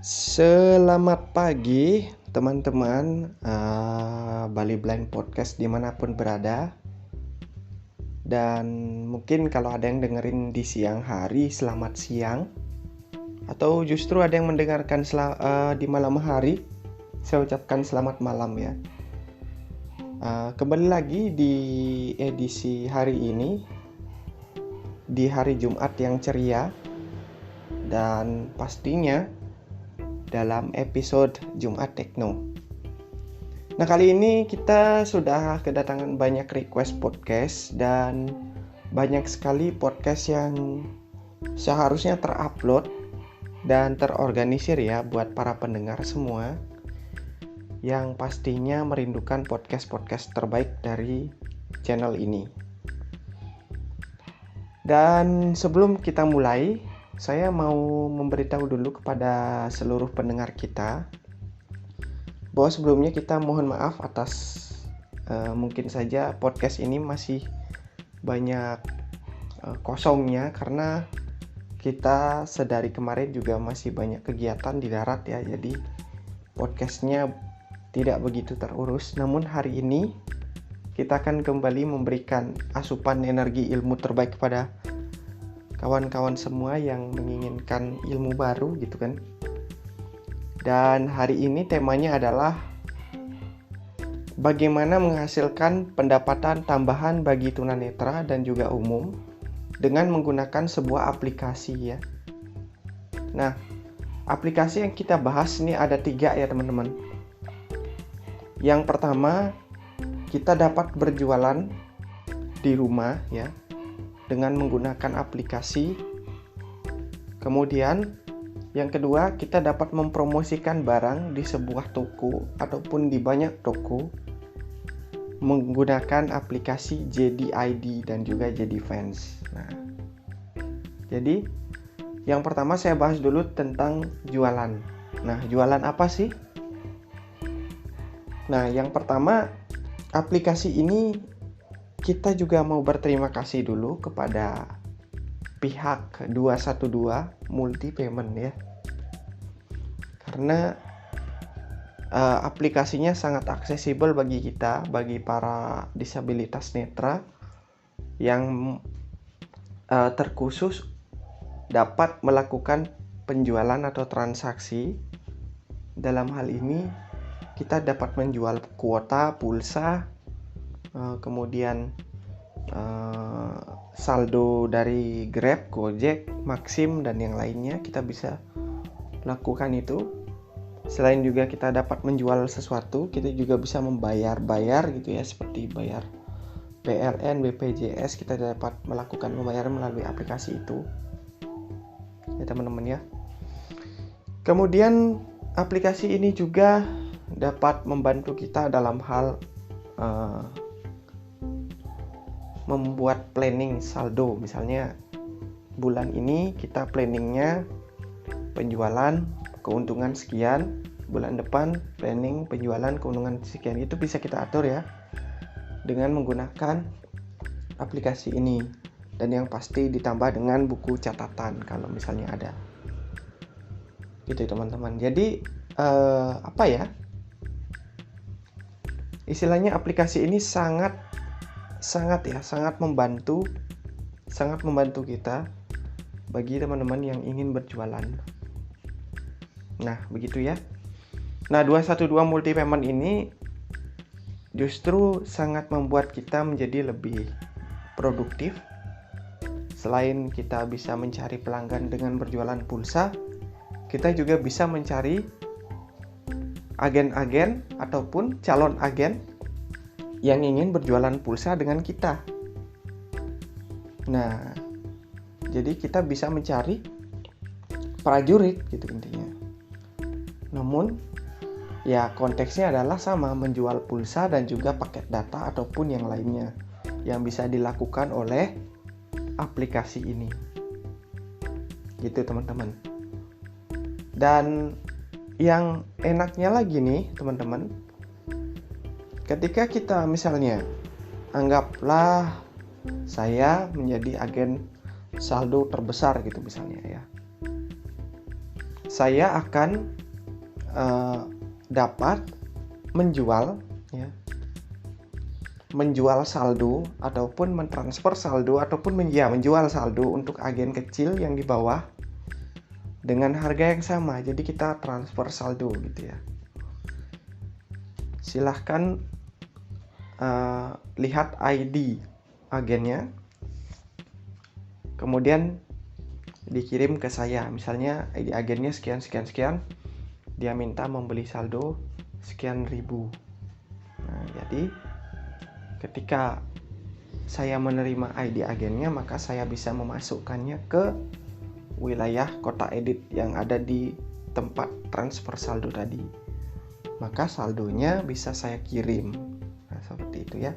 Selamat pagi teman-teman Bali Blind Podcast dimanapun berada. Dan mungkin kalau ada yang dengerin di siang hari, selamat siang. Atau justru ada yang mendengarkan di malam hari, saya ucapkan selamat malam ya. Kembali lagi di edisi hari ini, di hari Jumat yang ceria. Dan pastinya dalam episode Jumat Tekno. Nah, kali ini kita sudah kedatangan banyak request podcast dan banyak sekali podcast yang seharusnya terupload dan terorganisir ya buat para pendengar semua yang pastinya merindukan podcast-podcast terbaik dari channel ini. Dan sebelum kita mulai, saya mau memberitahu dulu kepada seluruh pendengar kita bahwa sebelumnya kita mohon maaf atas mungkin saja podcast ini masih banyak kosongnya karena kita sedari kemarin juga masih banyak kegiatan di darat ya, jadi podcastnya tidak begitu terurus. Namun hari ini kita akan kembali memberikan asupan energi ilmu terbaik kepada kawan-kawan semua yang menginginkan ilmu baru gitu kan. Dan hari ini temanya adalah bagaimana menghasilkan pendapatan tambahan bagi tunanetra dan juga umum dengan menggunakan sebuah aplikasi ya. Nah, aplikasi yang kita bahas ini ada 3 ya teman-teman. Yang pertama, kita dapat berjualan di rumah ya dengan menggunakan aplikasi. Kemudian yang kedua, kita dapat mempromosikan barang di sebuah toko ataupun di banyak toko menggunakan aplikasi JD.ID dan juga JD.Fans. Nah, jadi yang pertama saya bahas dulu tentang jualan. Nah, jualan apa sih? Nah, yang pertama, aplikasi ini kita juga mau berterima kasih dulu kepada pihak 212 Multi Payment ya. Karena aplikasinya sangat aksesibel bagi kita, bagi para disabilitas netra yang terkhusus dapat melakukan penjualan atau transaksi. Dalam hal ini kita dapat menjual kuota, pulsa, kemudian saldo dari Grab, Gojek, Maxim dan yang lainnya kita bisa lakukan itu. Selain juga kita dapat menjual sesuatu, kita juga bisa membayar gitu ya, seperti bayar PLN, BPJS, kita dapat melakukan pembayaran melalui aplikasi itu. Ya teman-teman ya. Kemudian aplikasi ini juga dapat membantu kita dalam hal membuat planning saldo. Misalnya bulan ini kita planningnya penjualan keuntungan sekian, bulan depan planning penjualan keuntungan sekian. Itu bisa kita atur ya dengan menggunakan aplikasi ini, dan yang pasti ditambah dengan buku catatan kalau misalnya ada gitu teman-teman. Jadi apa ya, istilahnya aplikasi ini sangat membantu kita bagi teman-teman yang ingin berjualan. Nah, begitu ya. Nah, 212 Multi Payment ini justru sangat membuat kita menjadi lebih produktif. Selain kita bisa mencari pelanggan dengan berjualan pulsa, kita juga bisa mencari agen-agen ataupun calon agen yang ingin berjualan pulsa dengan kita. Nah, jadi kita bisa mencari prajurit gitu intinya. Namun ya konteksnya adalah sama, menjual pulsa dan juga paket data ataupun yang lainnya yang bisa dilakukan oleh aplikasi ini. Gitu teman-teman. Dan yang enaknya lagi nih teman-teman, ketika kita misalnya anggaplah saya menjadi agen saldo terbesar gitu misalnya ya. saya akan dapat menjual, ya, menjual saldo ataupun mentransfer saldo ataupun menjual saldo untuk agen kecil yang di bawah dengan harga yang sama. Jadi kita transfer saldo gitu ya. Silahkan lihat ID agennya, kemudian dikirim ke saya. Misalnya ID agennya sekian, dia minta membeli saldo sekian ribu. Nah, jadi ketika saya menerima ID agennya, maka saya bisa memasukkannya ke wilayah kota edit yang ada di tempat transfer saldo tadi. Maka saldonya bisa saya kirim. Nah, seperti itu ya.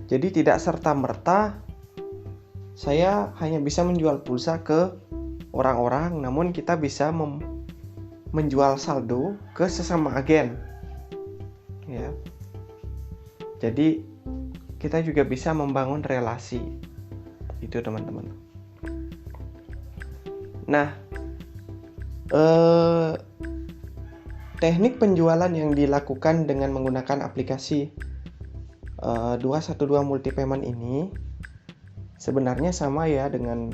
Jadi tidak serta-merta saya hanya bisa menjual pulsa ke orang-orang, namun kita bisa menjual saldo ke sesama agen. Ya. Jadi kita juga bisa membangun relasi. Itu teman-teman. Nah, teknik penjualan yang dilakukan dengan menggunakan aplikasi 212 multi payment ini sebenarnya sama ya dengan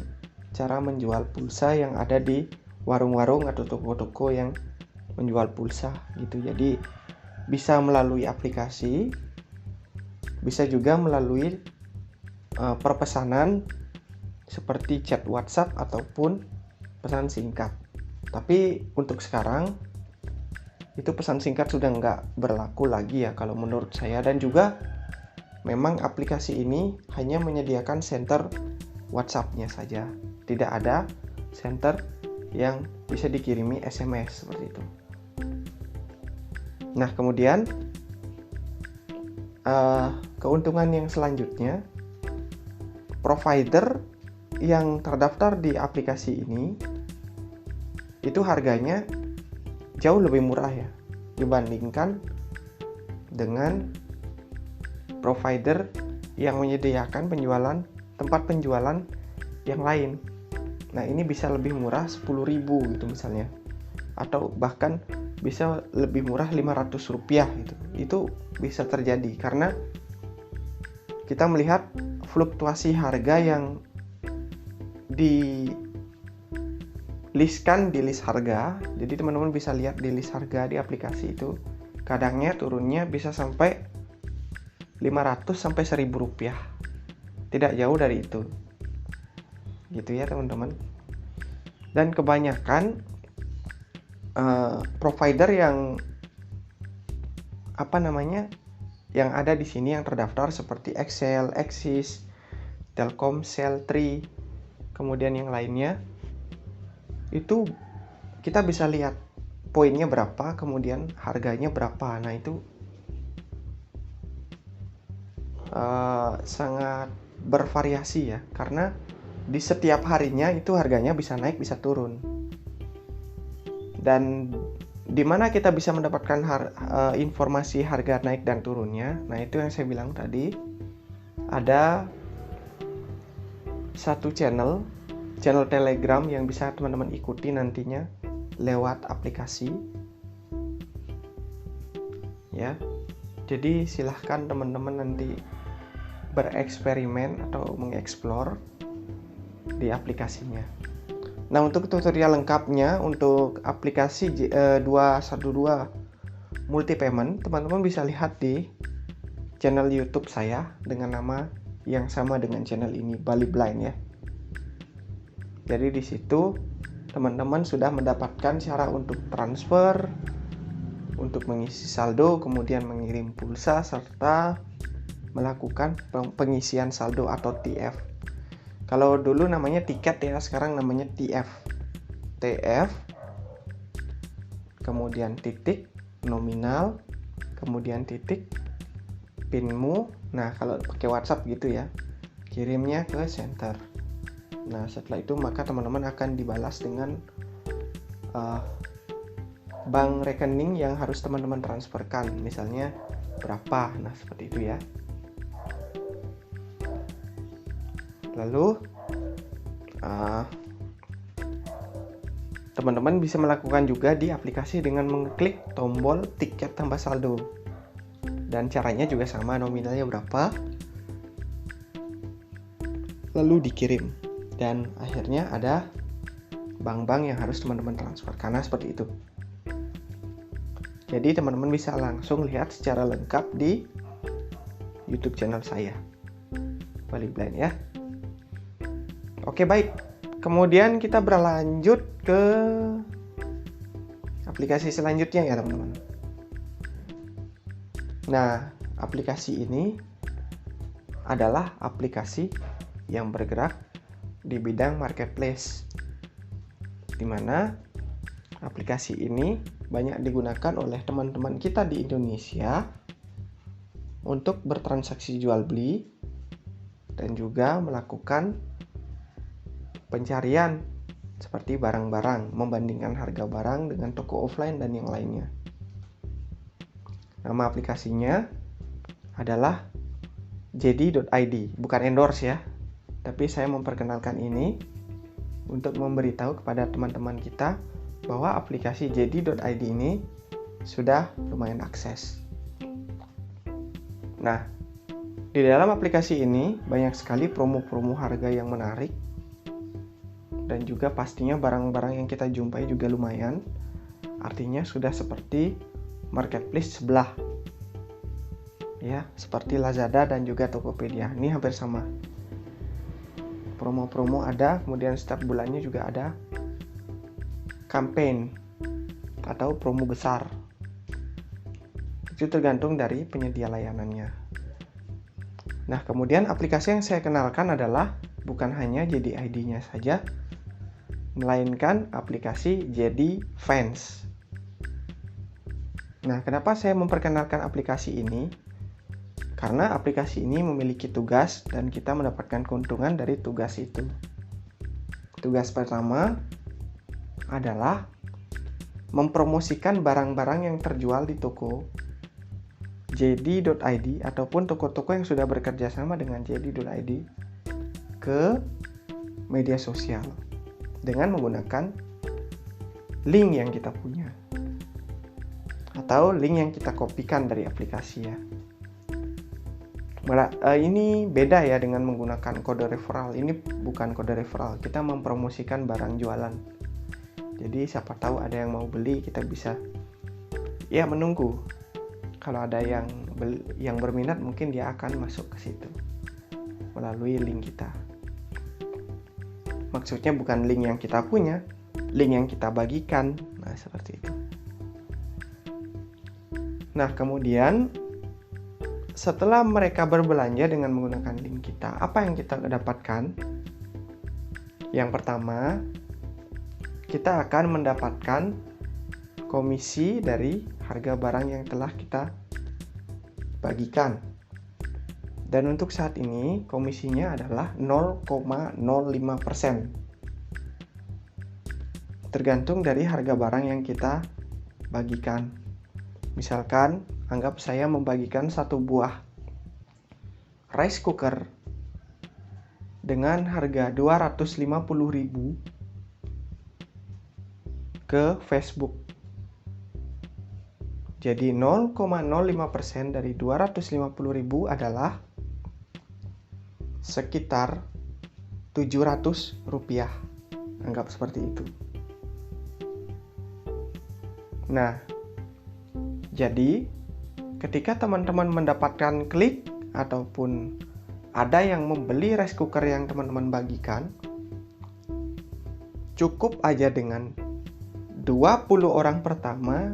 cara menjual pulsa yang ada di warung-warung atau toko-toko yang menjual pulsa gitu. Jadi bisa melalui aplikasi, bisa juga melalui perpesanan seperti chat WhatsApp ataupun pesan singkat. Tapi untuk sekarang itu pesan singkat sudah nggak berlaku lagi ya kalau menurut saya, dan juga memang aplikasi ini hanya menyediakan center WhatsApp-nya saja, tidak ada center yang bisa dikirimi SMS seperti itu. Nah, kemudian keuntungan yang selanjutnya, provider yang terdaftar di aplikasi ini itu harganya jauh lebih murah ya dibandingkan dengan provider yang menyediakan tempat penjualan yang lain. Nah, ini bisa lebih murah 10.000 gitu misalnya, atau bahkan bisa lebih murah Rp500 gitu. Itu bisa terjadi karena kita melihat fluktuasi harga yang di-listkan di list harga. Jadi teman-teman bisa lihat di list harga di aplikasi itu, kadangnya turunnya bisa sampai 500 sampai Rp1.000, tidak jauh dari itu gitu ya teman-teman. Dan kebanyakan provider yang yang ada di sini yang terdaftar seperti XL, Axis, Telkomsel, Tri, kemudian yang lainnya, itu kita bisa lihat poinnya berapa, kemudian harganya berapa. Nah, itu sangat bervariasi ya, karena di setiap harinya itu harganya bisa naik bisa turun. Dan di mana kita bisa mendapatkan informasi harga naik dan turunnya? Nah, itu yang saya bilang tadi, ada satu channel Telegram yang bisa teman-teman ikuti nantinya lewat aplikasi ya. Jadi silahkan teman-teman nanti bereksperimen atau mengeksplor di aplikasinya. Nah, untuk tutorial lengkapnya untuk aplikasi 212 multi payment, teman-teman bisa lihat di channel YouTube saya dengan nama yang sama dengan channel ini, Bali Blind ya. Jadi di situ teman-teman sudah mendapatkan cara untuk transfer, untuk mengisi saldo, kemudian mengirim pulsa, serta melakukan pengisian saldo atau TF. Kalau dulu namanya tiket ya, sekarang namanya TF. TF, kemudian titik, nominal, kemudian titik, pinmu. Nah, kalau pakai WhatsApp gitu ya, kirimnya ke center. Nah, setelah itu maka teman-teman akan dibalas dengan bank rekening yang harus teman-teman transferkan, misalnya berapa. Nah, seperti itu ya. Lalu Teman-teman bisa melakukan juga di aplikasi dengan mengklik tombol tiket tambah saldo. Dan caranya juga sama, nominalnya berapa, lalu dikirim. Dan akhirnya ada bank-bank yang harus teman-teman transfer, karena seperti itu. Jadi teman-teman bisa langsung lihat secara lengkap di YouTube channel saya, Bali Blind ya. Oke, baik. Kemudian kita berlanjut ke aplikasi selanjutnya ya teman-teman. Nah, aplikasi ini adalah aplikasi yang bergerak di bidang marketplace, di mana aplikasi ini banyak digunakan oleh teman-teman kita di Indonesia untuk bertransaksi jual beli dan juga melakukan pencarian seperti barang-barang, membandingkan harga barang dengan toko offline dan yang lainnya. Nama aplikasinya adalah JD.id, bukan endorse ya, tapi saya memperkenalkan ini untuk memberitahu kepada teman-teman kita bahwa aplikasi JD.id ini sudah lumayan akses. Nah, di dalam aplikasi ini banyak sekali promo-promo harga yang menarik, dan juga pastinya barang-barang yang kita jumpai juga lumayan. Artinya sudah seperti marketplace sebelah ya, seperti Lazada dan juga Tokopedia. Ini hampir sama, promo-promo ada, kemudian setiap bulannya juga ada campaign atau promo besar. Itu tergantung dari penyedia layanannya. Nah, kemudian aplikasi yang saya kenalkan adalah bukan hanya JD.id-nya saja, melainkan aplikasi JD Fans. Nah, kenapa saya memperkenalkan aplikasi ini? Karena aplikasi ini memiliki tugas dan kita mendapatkan keuntungan dari tugas itu. Tugas pertama adalah mempromosikan barang-barang yang terjual di toko JD.id ataupun toko-toko yang sudah bekerja sama dengan JD.id ke media sosial dengan menggunakan link yang kita punya atau link yang kita kopikan dari aplikasi ya. Ini beda ya dengan menggunakan kode referral. Ini bukan kode referral, kita mempromosikan barang jualan. Jadi siapa tahu ada yang mau beli, kita bisa ya menunggu. Kalau ada yang berminat, mungkin dia akan masuk ke situ melalui link kita. Maksudnya bukan link yang kita punya, link yang kita bagikan. Nah, seperti itu. Nah, kemudian setelah mereka berbelanja dengan menggunakan link kita, apa yang kita dapatkan? Yang pertama, kita akan mendapatkan komisi dari harga barang yang telah kita bagikan. Dan untuk saat ini komisinya adalah 0,05%. Tergantung dari harga barang yang kita bagikan. Misalkan, anggap saya membagikan satu buah rice cooker dengan harga 250.000 ke Facebook. Jadi 0,05% dari 250.000 adalah sekitar 700 rupiah. Anggap seperti itu. Nah, jadi ketika teman-teman mendapatkan klik ataupun ada yang membeli rice cooker yang teman-teman bagikan, cukup aja dengan 20 orang pertama,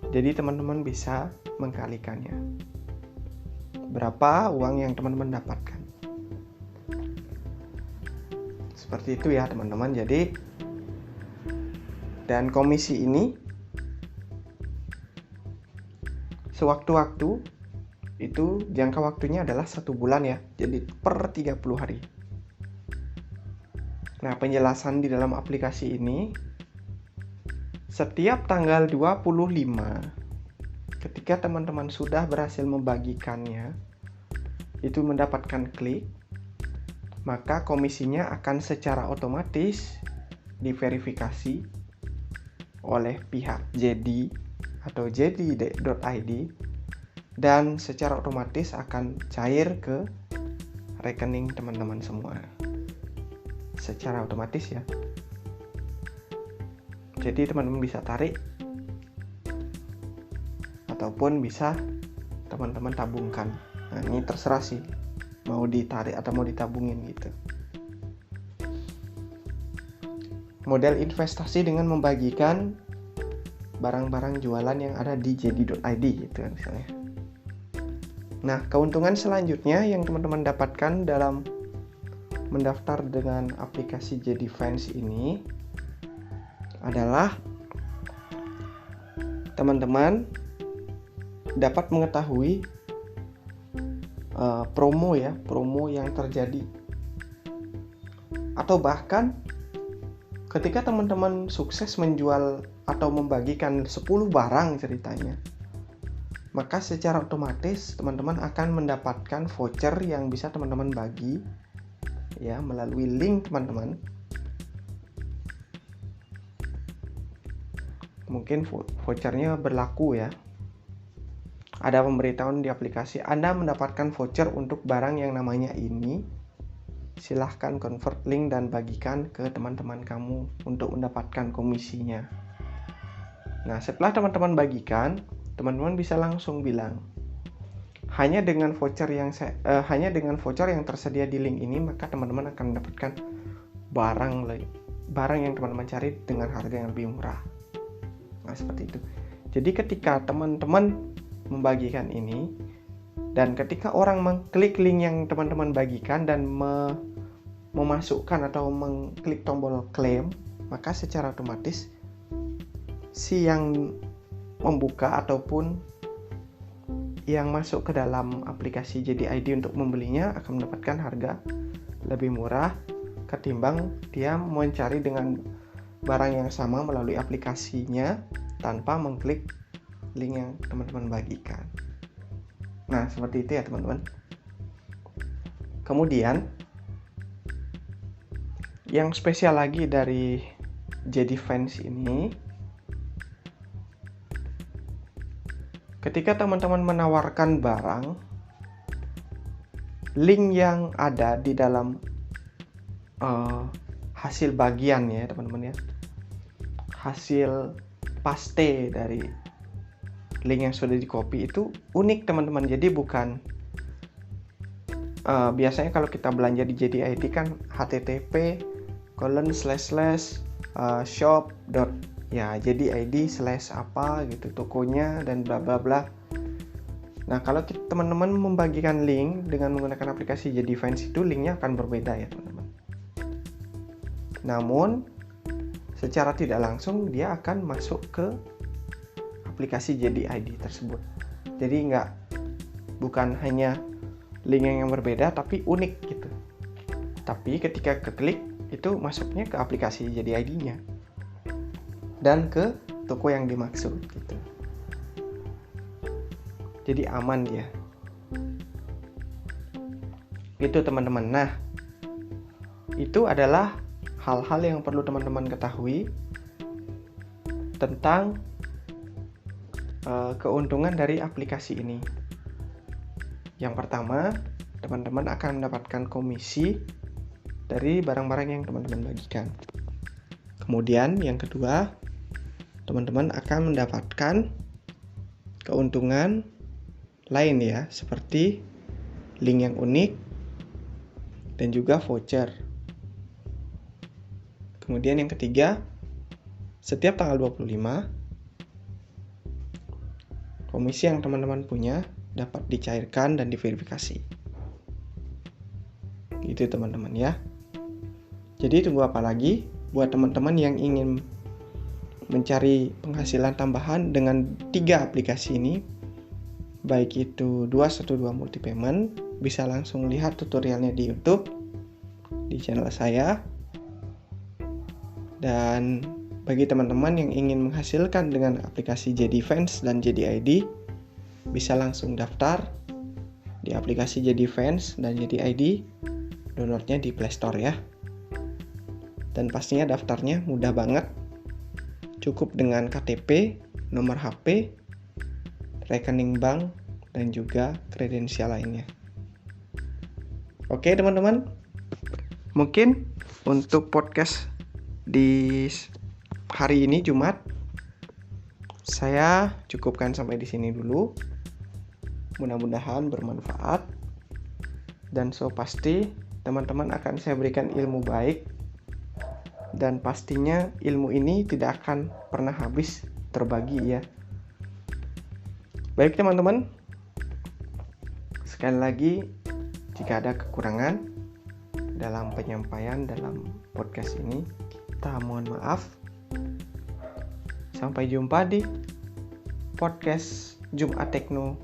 jadi teman-teman bisa mengkalikannya. Berapa uang yang teman-teman dapatkan. Seperti itu ya teman-teman. Jadi, dan komisi ini sewaktu-waktu, itu jangka waktunya adalah 1 bulan ya, jadi per 30 hari. Nah, penjelasan di dalam aplikasi ini, setiap tanggal 25, ketika teman-teman sudah berhasil membagikannya, itu mendapatkan klik, maka komisinya akan secara otomatis diverifikasi oleh pihak JD atau JD.id dan secara otomatis akan cair ke rekening teman-teman semua. Secara otomatis ya. Jadi teman-teman bisa tarik ataupun bisa teman-teman tabungkan. Nah, ini terserah sih mau ditarik atau mau ditabungin gitu. Model investasi dengan membagikan barang-barang jualan yang ada di JD.id gitu kan misalnya. Nah, keuntungan selanjutnya yang teman-teman dapatkan dalam mendaftar dengan aplikasi JD Fans ini adalah teman-teman dapat mengetahui promo yang terjadi, atau bahkan ketika teman-teman sukses menjual atau membagikan 10 barang ceritanya, maka secara otomatis teman-teman akan mendapatkan voucher yang bisa teman-teman bagi ya melalui link teman-teman. Mungkin vouchernya berlaku ya. Ada pemberitahuan di aplikasi, Anda mendapatkan voucher untuk barang yang namanya ini. Silahkan convert link dan bagikan ke teman-teman kamu untuk mendapatkan komisinya. Nah, setelah teman-teman bagikan, teman-teman bisa langsung bilang, hanya dengan voucher yang tersedia di link ini, maka teman-teman akan mendapatkan barang yang teman-teman cari dengan harga yang lebih murah. Nah, seperti itu. Jadi ketika teman-teman membagikan ini, dan ketika orang mengklik link yang teman-teman bagikan dan memasukkan atau mengklik tombol klaim, maka secara otomatis si yang membuka ataupun yang masuk ke dalam aplikasi JD.id untuk membelinya akan mendapatkan harga lebih murah ketimbang dia mencari dengan barang yang sama melalui aplikasinya tanpa mengklik link yang teman-teman bagikan. Nah, seperti itu ya teman-teman. Kemudian yang spesial lagi dari JD Fans ini, ketika teman-teman menawarkan barang, link yang ada di dalam hasil bagian ya teman-teman ya, hasil paste dari link yang sudah di copy itu unik teman-teman. Jadi bukan biasanya kalau kita belanja di JD.id kan http://shop. ya JD.id / apa gitu tokonya dan bla bla bla. Nah, kalau teman-teman membagikan link dengan menggunakan aplikasi JD Fans itu linknya akan berbeda ya teman-teman. Namun secara tidak langsung dia akan masuk ke aplikasi JD.id tersebut. Jadi bukan hanya link yang berbeda tapi unik gitu. Tapi ketika keklik itu masuknya ke aplikasi JD.id-nya dan ke toko yang dimaksud gitu. Jadi aman dia. Itu teman-teman. Nah, itu adalah hal-hal yang perlu teman-teman ketahui tentang keuntungan dari aplikasi ini. Yang pertama, teman-teman akan mendapatkan komisi dari barang-barang yang teman-teman bagikan. Kemudian yang kedua, teman-teman akan mendapatkan keuntungan lain ya, seperti link yang unik dan juga voucher. Kemudian yang ketiga, setiap tanggal 25 komisi yang teman-teman punya dapat dicairkan dan diverifikasi. Gitu teman-teman ya. Jadi tunggu apa lagi buat teman-teman yang ingin mencari penghasilan tambahan dengan 3 aplikasi ini, baik itu 212 multi payment, bisa langsung lihat tutorialnya di YouTube di channel saya. Dan bagi teman-teman yang ingin menghasilkan dengan aplikasi JD Fans dan JD.id, bisa langsung daftar di aplikasi JD Fans dan JD.id, downloadnya di Play Store ya. Dan pastinya daftarnya mudah banget. Cukup dengan KTP, nomor HP, rekening bank, dan juga kredensial lainnya. Oke teman-teman, mungkin untuk podcast di hari ini Jumat saya cukupkan sampai di sini dulu. Mudah-mudahan bermanfaat, dan pasti teman-teman akan saya berikan ilmu baik, dan pastinya ilmu ini tidak akan pernah habis terbagi ya. Baik teman-teman, sekali lagi jika ada kekurangan dalam penyampaian dalam podcast ini, kita mohon maaf. Sampai jumpa di podcast Jumat Tekno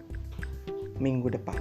minggu depan.